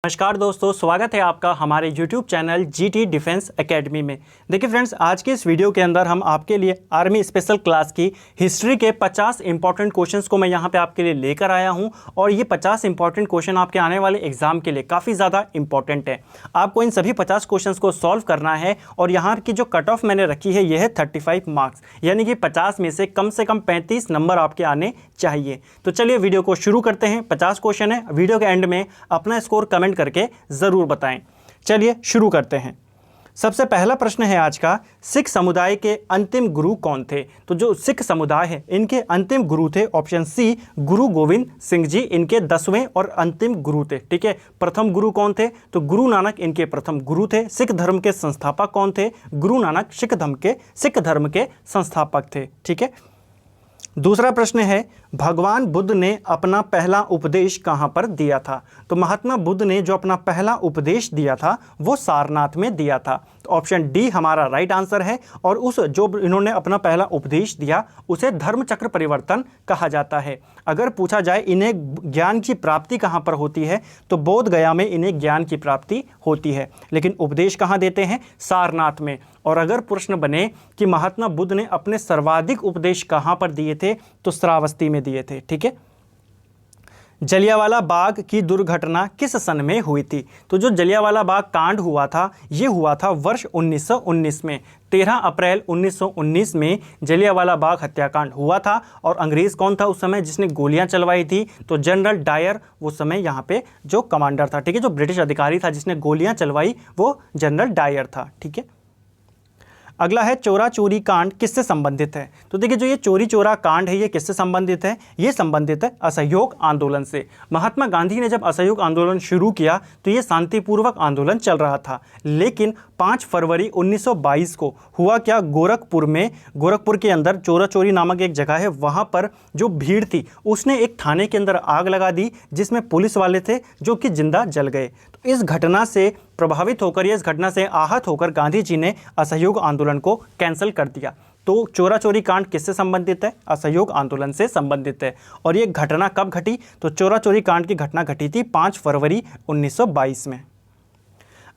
नमस्कार दोस्तों, स्वागत है आपका हमारे YouTube channel GT defence academy में। देखिए फ्रेंड्स, आज के इस वीडियो के अंदर हम आपके लिए आर्मी स्पेशल क्लास की हिस्ट्री के 50 इंपॉर्टेंट क्वेश्चंस को मैं यहाँ पे आपके लिए लेकर आया हूँ और ये 50 इंपॉर्टेंट क्वेश्चन आपके आने वाले एग्जाम के लिए काफ़ी ज़्यादा इंपॉर्टेंट है। आपको इन सभी 50 क्वेश्चन को सॉल्व करना है और यहाँ की जो कट ऑफ मैंने रखी है यह है 35 मार्क्स, यानी कि 50 में से कम 35 नंबर आपके आने चाहिए। तो चलिए वीडियो को शुरू करते हैं। 50 क्वेश्चन है, वीडियो के एंड में अपना स्कोर कमेंट करके जरूर बताएं। चलिए शुरू करते हैं। सबसे पहला प्रश्न है आज का, सिख समुदाय के अंतिम गुरु कौन थे? तो जो सिख समुदाय है इनके अंतिम गुरु थे ऑप्शन सी गुरु गोविंद सिंह जी, इनके 10वें और अंतिम गुरु थे। ठीक है, प्रथम गुरु कौन थे? तो गुरु नानक इनके प्रथम गुरु थे। सिख धर्म के संस्थापक कौन थे? गुरु नानक सिख धर्म के संस्थापक थे। ठीक है, दूसरा प्रश्न है, भगवान बुद्ध ने अपना पहला उपदेश कहाँ पर दिया था? तो महात्मा बुद्ध ने जो अपना पहला उपदेश दिया था वो सारनाथ में दिया था। तो ऑप्शन डी हमारा राइट आंसर है। और उस जो इन्होंने अपना पहला उपदेश दिया उसे धर्म चक्र परिवर्तन कहा जाता है। अगर पूछा जाए इन्हें ज्ञान की प्राप्ति कहाँ पर होती है तो बोध गया में इन्हें ज्ञान की प्राप्ति होती है, लेकिन उपदेश कहाँ देते हैं? सारनाथ में। और अगर प्रश्न बने कि महात्मा बुद्ध ने अपने सर्वाधिक उपदेश कहाँ पर दिए थे तो श्रावस्ती में दिए थे। ठीक है, जलियांवाला बाग की दुर्घटना किस सन में हुई थी? तो जो जलियांवाला बाग कांड हुआ था ये हुआ था वर्ष 1919 में। 13 अप्रैल 1919 में जलियांवाला बाग हत्याकांड हुआ था। और अंग्रेज़ कौन था उस समय जिसने गोलियां चलवाई थी? तो जनरल डायर उस समय यहाँ पे जो कमांडर था। ठीक है, जो ब्रिटिश अधिकारी था जिसने गोलियां चलवाई वो जनरल डायर था। ठीक है, अगला है, चोरा चोरी कांड किससे संबंधित है? तो देखिए, जो ये चोरी चोरा कांड है ये किससे संबंधित है? ये संबंधित है असहयोग आंदोलन से। महात्मा गांधी ने जब असहयोग आंदोलन शुरू किया तो ये शांतिपूर्वक आंदोलन चल रहा था, लेकिन 5 फरवरी 1922 को हुआ क्या? गोरखपुर के अंदर चोरा चोरी नामक एक जगह है, वहाँ पर जो भीड़ थी उसने एक थाने के अंदर आग लगा दी जिसमें पुलिस वाले थे जो कि जिंदा जल गए। तो इस घटना से प्रभावित होकर या इस घटना से आहत होकर गांधी जी ने असहयोग आंदोलन को कैंसिल कर दिया। तो चोरा चोरी कांड किससे संबंधित है? असहयोग आंदोलन से संबंधित है। और ये घटना कब घटी? तो चोरा चोरी कांड की घटना घटी थी 5 फरवरी 1922 में।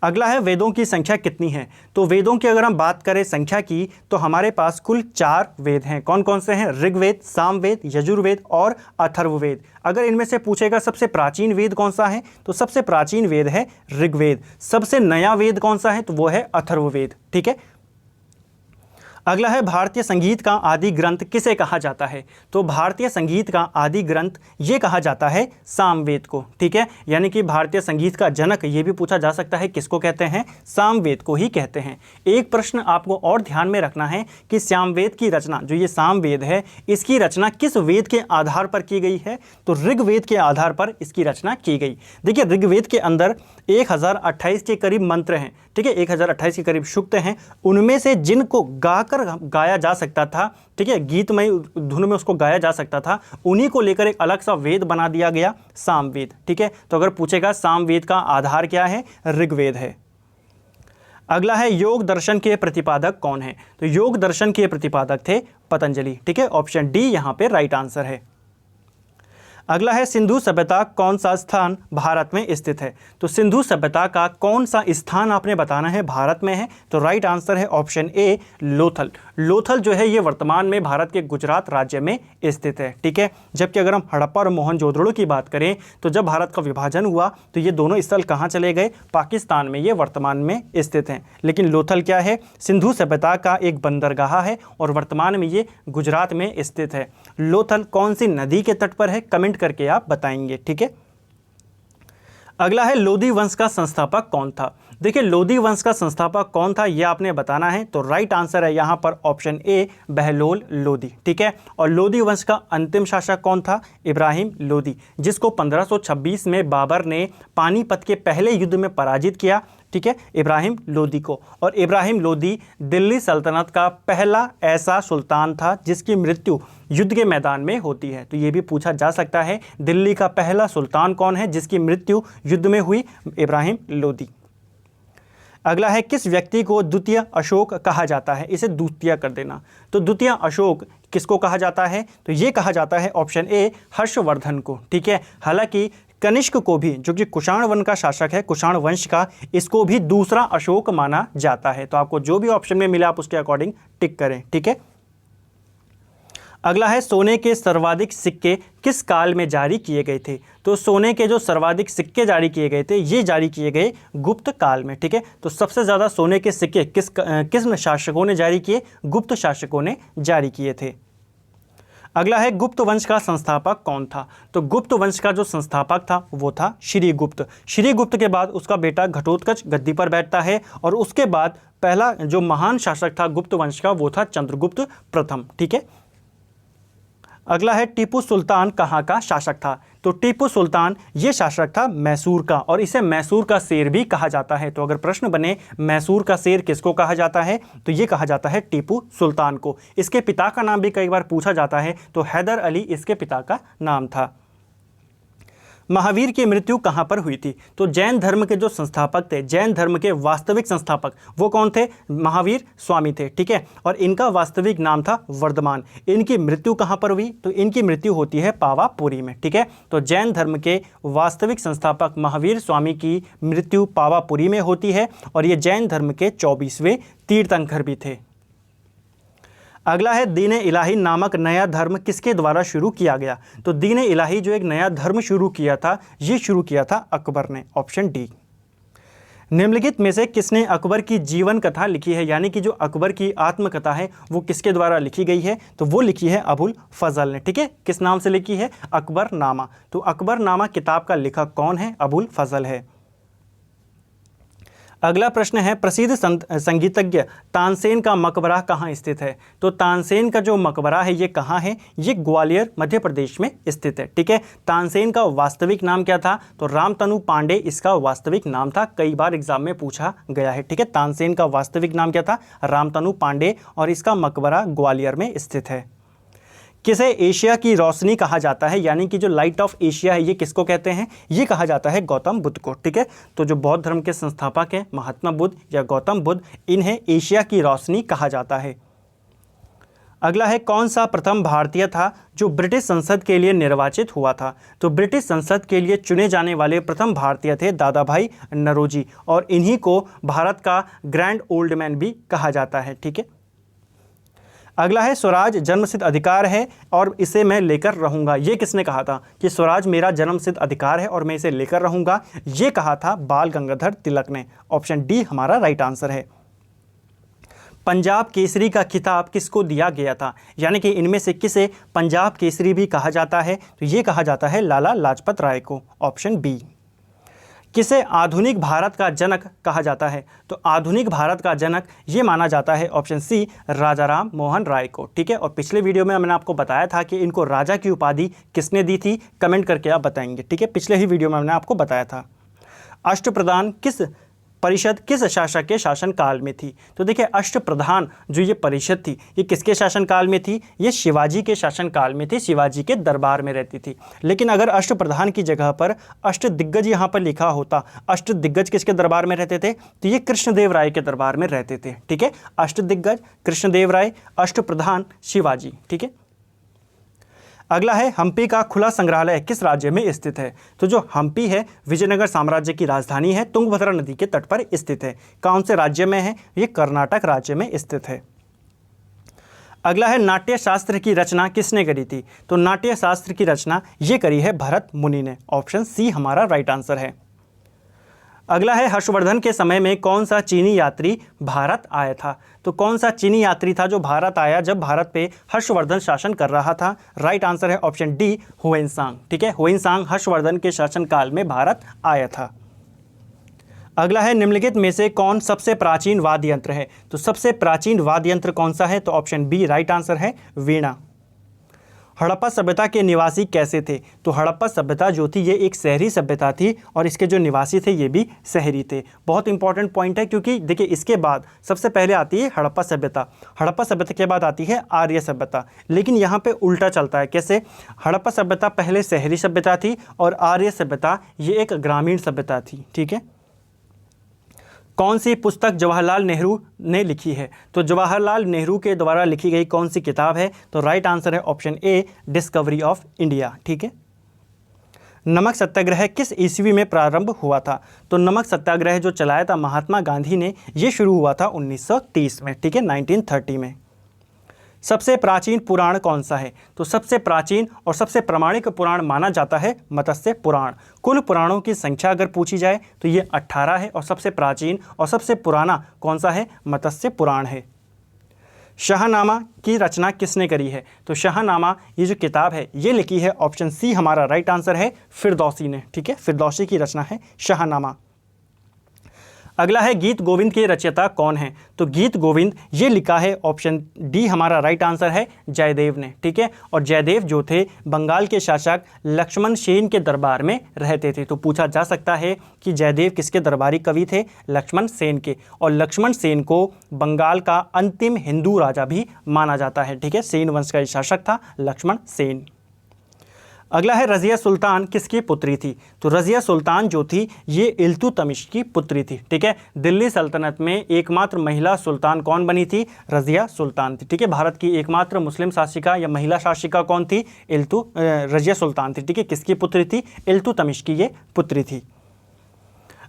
अगला है, वेदों की संख्या कितनी है? तो वेदों की अगर हम बात करें संख्या की तो हमारे पास कुल 4 वेद हैं। कौन कौन से हैं? ऋग्वेद, सामवेद, यजुर्वेद और अथर्ववेद। अगर इनमें से पूछेगा सबसे प्राचीन वेद कौन सा है तो सबसे प्राचीन वेद है ऋग्वेद। सबसे नया वेद कौन सा है तो वो है अथर्ववेद। ठीक है, अगला है, भारतीय संगीत का आदि ग्रंथ किसे कहा जाता है? तो भारतीय संगीत का आदि ग्रंथ ये कहा जाता है सामवेद को। ठीक है, यानी कि भारतीय संगीत का जनक ये भी पूछा जा सकता है, किसको कहते हैं? सामवेद को ही कहते हैं। एक प्रश्न आपको और ध्यान में रखना है कि सामवेद की रचना, जो ये सामवेद है, इसकी रचना किस वेद के आधार पर की गई है? तो ऋग्वेद के आधार पर इसकी रचना की गई। देखिए, ऋग्वेद के अंदर 1028 के करीब मंत्र हैं। ठीक है, 1028 के करीब सूक्त हैं। उनमें से जिनको गाया जा सकता था, ठीक है, गीतमय धुन में उसको गाया जा सकता था, उन्हीं को लेकर एक अलग सा वेद बना दिया गया, सामवेद। ठीक है, तो अगर पूछेगा सामवेद का आधार क्या है? ऋग्वेद है। अगला है, योग दर्शन के प्रतिपादक कौन है? तो योग दर्शन के प्रतिपादक थे पतंजलि। ठीक है, ऑप्शन डी यहाँ पे राइट आंसर है। अगला है, सिंधु सभ्यता कौन सा स्थान भारत में स्थित है? तो सिंधु सभ्यता का कौन सा स्थान आपने बताना है भारत में है? तो राइट आंसर है ऑप्शन ए लोथल। लोथल जो है ये वर्तमान में भारत के गुजरात राज्य में स्थित है। ठीक है, जबकि अगर हम हड़प्पा और मोहनजोदड़ो की बात करें तो जब भारत का विभाजन हुआ तो ये दोनों स्थल कहाँ चले गए? पाकिस्तान में ये वर्तमान में स्थित हैं। लेकिन लोथल क्या है? सिंधु सभ्यता का एक बंदरगाह है और वर्तमान में ये गुजरात में स्थित है। लोथल कौन सी नदी के तट पर है? कमेंट करके आप बताएंगे। ठीक है, अगला है, लोदी वंश का संस्थापक कौन था? देखिए, लोदी वंश का संस्थापक कौन था ये आपने बताना है। तो राइट आंसर है यहाँ पर ऑप्शन ए बहलोल लोदी। ठीक है, और लोदी वंश का अंतिम शासक कौन था? इब्राहिम लोदी, जिसको 1526 में बाबर ने पानीपत के पहले युद्ध में पराजित किया। ठीक है, इब्राहिम लोदी को। और इब्राहिम लोदी दिल्ली सल्तनत का पहला ऐसा सुल्तान था जिसकी मृत्यु युद्ध के मैदान में होती है। तो ये भी पूछा जा सकता है, दिल्ली का पहला सुल्तान कौन है जिसकी मृत्यु युद्ध में हुई? इब्राहिम लोदी। अगला है, किस व्यक्ति को द्वितीय अशोक कहा जाता है? इसे द्वितीय कर देना। तो द्वितीय अशोक किसको कहा जाता है? तो ये कहा जाता है ऑप्शन ए हर्षवर्धन को। ठीक है, हालांकि कनिष्क को भी, जो कि कुषाण वंश का शासक है, कुषाण वंश का, इसको भी दूसरा अशोक माना जाता है। तो आपको जो भी ऑप्शन में मिला आप उसके अकॉर्डिंग टिक करें, ठीक है। अगला है सोने के सर्वाधिक सिक्के किस काल में जारी किए गए थे। तो सोने के जो सर्वाधिक सिक्के जारी किए गए थे ये जारी किए गए गुप्त काल में, ठीक है। तो सबसे ज़्यादा सोने के सिक्के किस शासकों ने जारी किए, गुप्त शासकों ने जारी किए थे। अगला है गुप्त वंश का संस्थापक कौन था। तो गुप्त वंश का जो संस्थापक था वो था श्रीगुप्त। श्रीगुप्त के बाद उसका बेटा घटोत्कच गद्दी पर बैठता है और उसके बाद पहला जो महान शासक था गुप्त वंश का वो था चंद्रगुप्त प्रथम, ठीक है। अगला है टीपू सुल्तान कहाँ का शासक था। तो टीपू सुल्तान ये शासक था मैसूर का और इसे मैसूर का शेर भी कहा जाता है। तो अगर प्रश्न बने मैसूर का शेर किसको कहा जाता है तो ये कहा जाता है टीपू सुल्तान को। इसके पिता का नाम भी कई बार पूछा जाता है, तो हैदर अली इसके पिता का नाम था। महावीर की मृत्यु कहाँ पर हुई थी। तो जैन धर्म के जो संस्थापक थे, जैन धर्म के वास्तविक संस्थापक वो कौन थे, महावीर स्वामी थे, ठीक है। और इनका वास्तविक नाम था वर्धमान। इनकी मृत्यु कहाँ पर हुई, तो इनकी मृत्यु होती है पावापुरी में, ठीक है। तो जैन धर्म के वास्तविक संस्थापक महावीर स्वामी की मृत्यु पावापुरी में होती है और ये जैन धर्म के 24वें तीर्थंकर भी थे। अगला है दीन इलाही नामक नया धर्म किसके द्वारा शुरू किया गया। तो दीन इलाही जो एक नया धर्म शुरू किया था ये शुरू किया था अकबर ने, ऑप्शन डी। निम्नलिखित में से किसने अकबर की जीवन कथा लिखी है, यानी कि जो अकबर की आत्मकथा है वो किसके द्वारा लिखी गई है। तो वो लिखी है अबुल फजल ने, ठीक है। किस नाम से लिखी है, अकबर नामा। तो अकबर नामा किताब का लेखक कौन है, अबुल फजल है। अगला प्रश्न है प्रसिद्ध संगीतज्ञ तानसेन का मकबरा कहाँ स्थित है। तो तानसेन का जो मकबरा है ये कहाँ है, ये ग्वालियर मध्य प्रदेश में स्थित है, ठीक है। तानसेन का वास्तविक नाम क्या था, तो रामतनु पांडे इसका वास्तविक नाम था, कई बार एग्जाम में पूछा गया है, ठीक है। तानसेन का वास्तविक नाम क्या था, रामतनु पांडे, और इसका मकबरा ग्वालियर में स्थित है। किसे एशिया की रोशनी कहा जाता है, यानी कि जो लाइट ऑफ एशिया है ये किसको कहते हैं, ये कहा जाता है गौतम बुद्ध को, ठीक है। तो जो बौद्ध धर्म के संस्थापक हैं महात्मा बुद्ध या गौतम बुद्ध, इन्हें एशिया की रोशनी कहा जाता है। अगला है कौन सा प्रथम भारतीय था जो ब्रिटिश संसद के लिए निर्वाचित हुआ था। तो ब्रिटिश संसद के लिए चुने जाने वाले प्रथम भारतीय थे दादा भाई नौरोजी और इन्हीं को भारत का ग्रैंड ओल्ड मैन भी कहा जाता है, ठीक है। अगला है स्वराज जन्मसिद्ध अधिकार है और इसे मैं लेकर रहूँगा। ये किसने कहा था कि स्वराज मेरा जन्मसिद्ध अधिकार है और मैं इसे लेकर रहूँगा, ये कहा था बाल गंगाधर तिलक ने। ऑप्शन डी हमारा राइट आंसर है। पंजाब केसरी का खिताब किसको दिया गया था, यानी कि इनमें से किसे पंजाब केसरी भी कहा जाता है, तो ये कहा जाता है लाला लाजपत राय को, ऑप्शन बी। किसे आधुनिक भारत का जनक कहा जाता है। तो आधुनिक भारत का जनक ये माना जाता है, ऑप्शन सी, राजा राम मोहन राय को, ठीक है। और पिछले वीडियो में मैंने आपको बताया था कि इनको राजा की उपाधि किसने दी थी, कमेंट करके आप बताएंगे, ठीक है। पिछले ही वीडियो में मैंने आपको बताया था। अष्टप्रधान किस परिषद किस शासक के शासनकाल में थी। तो देखिए अष्टप्रधान जो ये परिषद थी ये किसके शासनकाल में थी, ये शिवाजी के शासनकाल में थी, शिवाजी के दरबार में रहती थी। लेकिन अगर अष्टप्रधान की जगह पर अष्टदिग्गज यहाँ पर लिखा होता, अष्टदिग्गज किसके दरबार में रहते थे, तो ये कृष्णदेव राय के दरबार में रहते थे, ठीक है। अष्टदिग्गज कृष्णदेव राय, अष्टप्रधान शिवाजी, ठीक है। अगला है हम्पी का खुला संग्रहालय किस राज्य में स्थित है। तो जो हम्पी है विजयनगर साम्राज्य की राजधानी है, तुंगभद्रा नदी के तट पर स्थित है। कौन से राज्य में है, ये कर्नाटक राज्य में स्थित है। अगला है नाट्य शास्त्र की रचना किसने करी थी। तो नाट्य शास्त्र की रचना ये करी है भरत मुनि ने, ऑप्शन सी हमारा राइट आंसर है। अगला है हर्षवर्धन के समय में कौन सा चीनी यात्री भारत आया था। तो कौन सा चीनी यात्री था जो भारत आया जब भारत पे हर्षवर्धन शासन कर रहा था। राइट आंसर है ऑप्शन डी, हुएनसांग, ठीक है। हुएनसांग हर्षवर्धन के शासनकाल में भारत आया था। अगला है निम्नलिखित में से कौन सबसे प्राचीन वाद्य यंत्र है। तो सबसे प्राचीन वाद्य यंत्र कौन सा है, तो ऑप्शन बी राइट आंसर है, वीणा। हड़प्पा सभ्यता के निवासी कैसे थे। तो हड़प्पा सभ्यता जो थी ये एक शहरी सभ्यता थी और इसके जो निवासी थे ये भी शहरी थे। बहुत इंपॉर्टेंट पॉइंट है क्योंकि देखिए इसके बाद सबसे पहले आती है हड़प्पा सभ्यता, हड़प्पा सभ्यता के बाद आती है आर्य सभ्यता। लेकिन यहाँ पे उल्टा चलता है, कैसे, हड़प्पा सभ्यता पहले शहरी सभ्यता थी और आर्य सभ्यता ये एक ग्रामीण सभ्यता थी, ठीक है। कौन सी पुस्तक जवाहरलाल नेहरू ने लिखी है। तो जवाहरलाल नेहरू के द्वारा लिखी गई कौन सी किताब है, तो राइट आंसर है option A, discovery of India, ठीक है। नमक सत्याग्रह किस ईस्वी में प्रारंभ हुआ था? तो नमक सत्याग्रह जो चलाया था महात्मा गांधी ने, ये शुरू हुआ था 1930 में, ठीक है, 1930 में। सबसे प्राचीन पुराण कौन सा है? तो सबसे प्राचीन और सबसे प्रामाणिक पुराण माना जाता है मत्स्य पुराण। कुल पुराणों की संख्या अगर पूछी जाए तो ये 18 है और सबसे प्राचीन और सबसे पुराना कौन सा है? मत्स्य पुराण है। शाहनामा की रचना किसने करी है? तो शाहनामा ये जो किताब है ये लिखी है, ऑप्शन सी हमारा राइट आंसर है, फिरदौसी ने, ठीक है, फिरदौसी की रचना है शाहनामा। अगला है गीत गोविंद के रचयिता कौन है? तो गीत गोविंद ये लिखा है, ऑप्शन डी हमारा राइट आंसर है, जयदेव ने, ठीक है। और जयदेव जो थे बंगाल के शासक लक्ष्मण सेन के दरबार में रहते थे। तो पूछा जा सकता है कि जयदेव किसके दरबारी कवि थे? लक्ष्मण सेन के। और लक्ष्मण सेन को बंगाल का अंतिम हिंदू राजा भी माना जाता है, ठीक है। सेन वंश का शासक था लक्ष्मण सेन। अगला है रज़िया सुल्तान किसकी पुत्री थी? तो रज़िया सुल्तान जो थी ये इल्तुतमिश की पुत्री थी, ठीक है। दिल्ली सल्तनत में एकमात्र महिला सुल्तान कौन बनी थी? रज़िया सुल्तान थी, ठीक है। भारत की एकमात्र मुस्लिम शासिका या महिला शासिका कौन थी? रज़िया सुल्तान थी, ठीक है। किसकी पुत्री थी? इल्तुतमिश की ये पुत्री थी।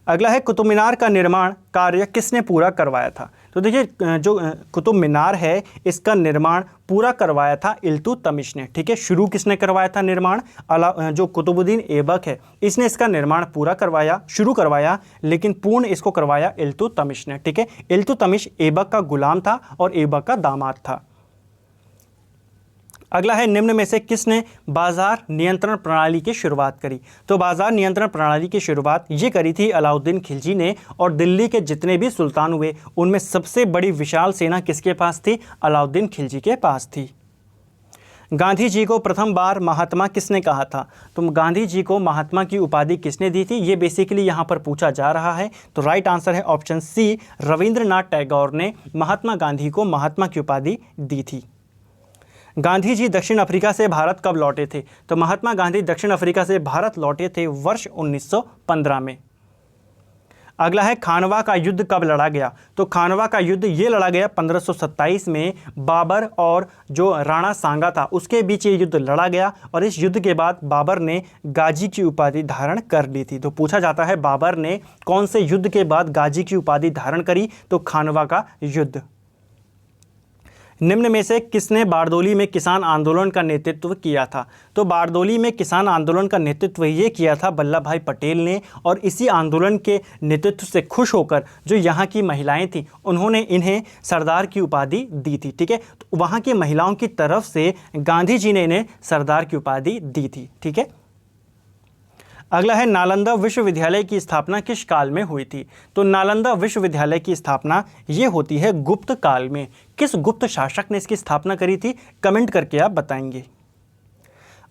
अगला है कुतुब मीनार का निर्माण कार्य किसने पूरा करवाया था? तो देखिए जो कुतुब मीनार है इसका निर्माण पूरा करवाया था इल्तुतमिश ने, ठीक है। शुरू किसने करवाया था निर्माण? जो कुतुबुद्दीन ऐबक है इसने इसका निर्माण पूरा करवाया, शुरू करवाया, लेकिन पूर्ण इसको करवाया इल्तुतमिश ने, ठीक है। इल्तुतमिश ऐबक का गुलाम था और ऐबक का दामाद था। अगला है निम्न में से किसने बाजार नियंत्रण प्रणाली की शुरुआत करी? तो बाजार नियंत्रण प्रणाली की शुरुआत ये करी थी अलाउद्दीन खिलजी ने। और दिल्ली के जितने भी सुल्तान हुए उनमें सबसे बड़ी विशाल सेना किसके पास थी? अलाउद्दीन खिलजी के पास थी। गांधी जी को प्रथम बार महात्मा किसने कहा था? तो गांधी जी को महात्मा की उपाधि किसने दी थी? ये बेसिकली यहाँ पर पूछा जा रहा है। तो राइट आंसर है ऑप्शन सी, रविंद्रनाथ टैगोर ने महात्मा गांधी को महात्मा की उपाधि दी थी। गांधी जी दक्षिण अफ्रीका से भारत कब लौटे थे? तो महात्मा गांधी दक्षिण अफ्रीका से भारत लौटे थे वर्ष 1915 में। अगला है खानवा का युद्ध कब लड़ा गया? तो खानवा का युद्ध ये लड़ा गया 1527 में। बाबर और जो राणा सांगा था उसके बीच ये युद्ध लड़ा गया और इस युद्ध के बाद बाबर ने गाजी की उपाधि धारण कर ली थी। तो पूछा जाता है बाबर ने कौन से युद्ध के बाद गाजी की उपाधि धारण करी? तो खानवा का युद्ध। निम्न में से किसने बारदोली में किसान आंदोलन का नेतृत्व किया था? तो बारदोली में किसान आंदोलन का नेतृत्व ये किया था वल्लभ भाई पटेल ने। और इसी आंदोलन के नेतृत्व से खुश होकर जो यहाँ की महिलाएं थीं उन्होंने इन्हें सरदार की उपाधि दी थी, ठीक है। तो वहाँ की महिलाओं की तरफ से गांधी जी ने इन्हें सरदार की उपाधि दी थी, ठीक है। अगला है नालंदा विश्वविद्यालय की स्थापना किस काल में हुई थी? तो नालंदा विश्वविद्यालय की स्थापना ये होती है गुप्त काल में। किस गुप्त शासक ने इसकी स्थापना करी थी? कमेंट करके आप बताएंगे।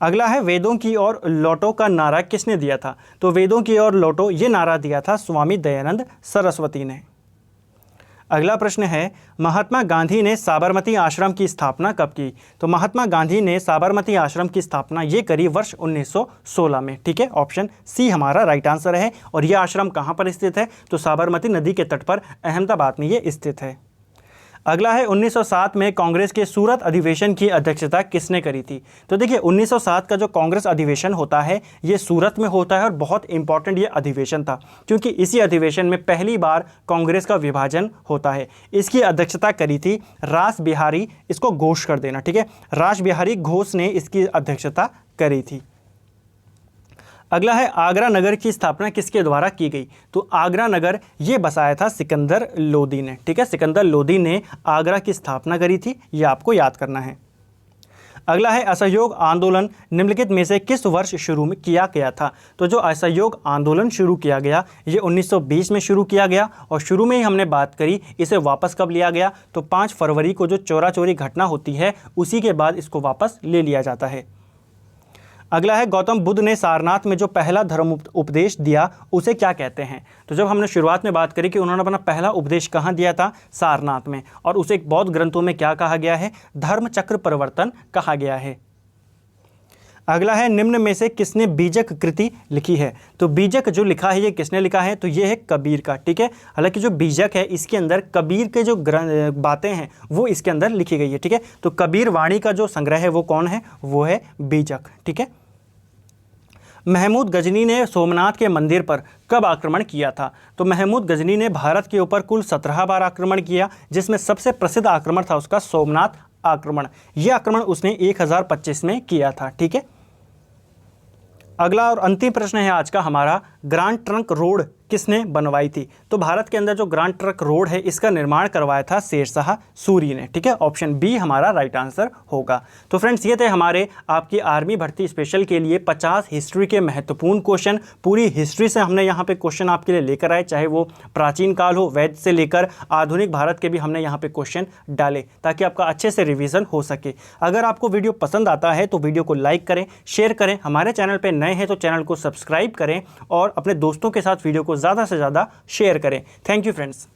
अगला है वेदों की ओर लौटो का नारा किसने दिया था? तो वेदों की ओर लौटो ये नारा दिया था स्वामी दयानंद सरस्वती ने। अगला प्रश्न है महात्मा गांधी ने साबरमती आश्रम की स्थापना कब की? तो महात्मा गांधी ने साबरमती आश्रम की स्थापना ये करी वर्ष 1916 में, ठीक है। ऑप्शन सी हमारा राइट आंसर है। और यह आश्रम कहाँ पर स्थित है? तो साबरमती नदी के तट पर अहमदाबाद में ये स्थित है। अगला है 1907 में कांग्रेस के सूरत अधिवेशन की अध्यक्षता किसने करी थी? तो देखिए 1907 का जो कांग्रेस अधिवेशन होता है ये सूरत में होता है और बहुत इंपॉर्टेंट ये अधिवेशन था क्योंकि इसी अधिवेशन में पहली बार कांग्रेस का विभाजन होता है। इसकी अध्यक्षता करी थी रास बिहारी, इसको घोष कर देना, ठीक है, रास बिहारी घोष ने इसकी अध्यक्षता करी थी। अगला है आगरा नगर की स्थापना किसके द्वारा की गई? तो आगरा नगर ये बसाया था सिकंदर लोदी ने, ठीक है। सिकंदर लोदी ने आगरा की स्थापना करी थी, ये आपको याद करना है। अगला है असहयोग आंदोलन निम्नलिखित में से किस वर्ष शुरू में किया गया था? तो जो असहयोग आंदोलन शुरू किया गया ये 1920 में शुरू किया गया और शुरू में ही हमने बात करी इसे वापस कब लिया गया? तो 5 फरवरी को जो चोरा चोरी घटना होती है उसी के बाद इसको वापस ले लिया जाता है। अगला है गौतम बुद्ध ने सारनाथ में जो पहला धर्म उपदेश दिया उसे क्या कहते हैं? तो जब हमने शुरुआत में बात करी कि उन्होंने अपना पहला उपदेश कहाँ दिया था? सारनाथ में। और उसे बौद्ध ग्रंथों में क्या कहा गया है? धर्म चक्र परिवर्तन कहा गया है। अगला है निम्न में से किसने बीजक कृति लिखी है? तो बीजक जो लिखा है ये किसने लिखा है? तो ये है कबीर का, ठीक है। हालांकि जो बीजक है इसके अंदर कबीर के जो बातें हैं वो इसके अंदर लिखी गई है, ठीक है। तो कबीर वाणी का जो संग्रह है वो कौन है? वो है बीजक, ठीक है। महमूद गजनी ने सोमनाथ के मंदिर पर कब आक्रमण किया था? तो महमूद गजनी ने भारत के ऊपर कुल 17 बार आक्रमण किया, जिसमें सबसे प्रसिद्ध आक्रमण था उसका सोमनाथ आक्रमण। यह आक्रमण उसने 1025 में किया था। ठीक है, अगला और अंतिम प्रश्न है आज का हमारा, ग्रांड ट्रंक रोड किसने बनवाई थी? तो भारत के अंदर जो ग्रांड ट्रंक रोड है इसका निर्माण करवाया था शेरशाह सूरी ने। ठीक है, ऑप्शन बी हमारा राइट आंसर होगा। तो फ्रेंड्स, ये थे हमारे आपकी आर्मी भर्ती स्पेशल के लिए 50 हिस्ट्री के महत्वपूर्ण क्वेश्चन। पूरी हिस्ट्री से हमने यहाँ पे क्वेश्चन आपके लिए लेकर आए, चाहे वो प्राचीन काल हो, वैदिक से लेकर आधुनिक भारत के भी हमने यहाँ पे क्वेश्चन डाले, ताकि आपका अच्छे से रिविजन हो सके। अगर आपको वीडियो पसंद आता है तो वीडियो को लाइक करें, शेयर करें, हमारे चैनल पर नए हैं तो चैनल को सब्सक्राइब करें और अपने दोस्तों के साथ वीडियो को ज़्यादा से ज़्यादा शेयर करें। Thank you friends.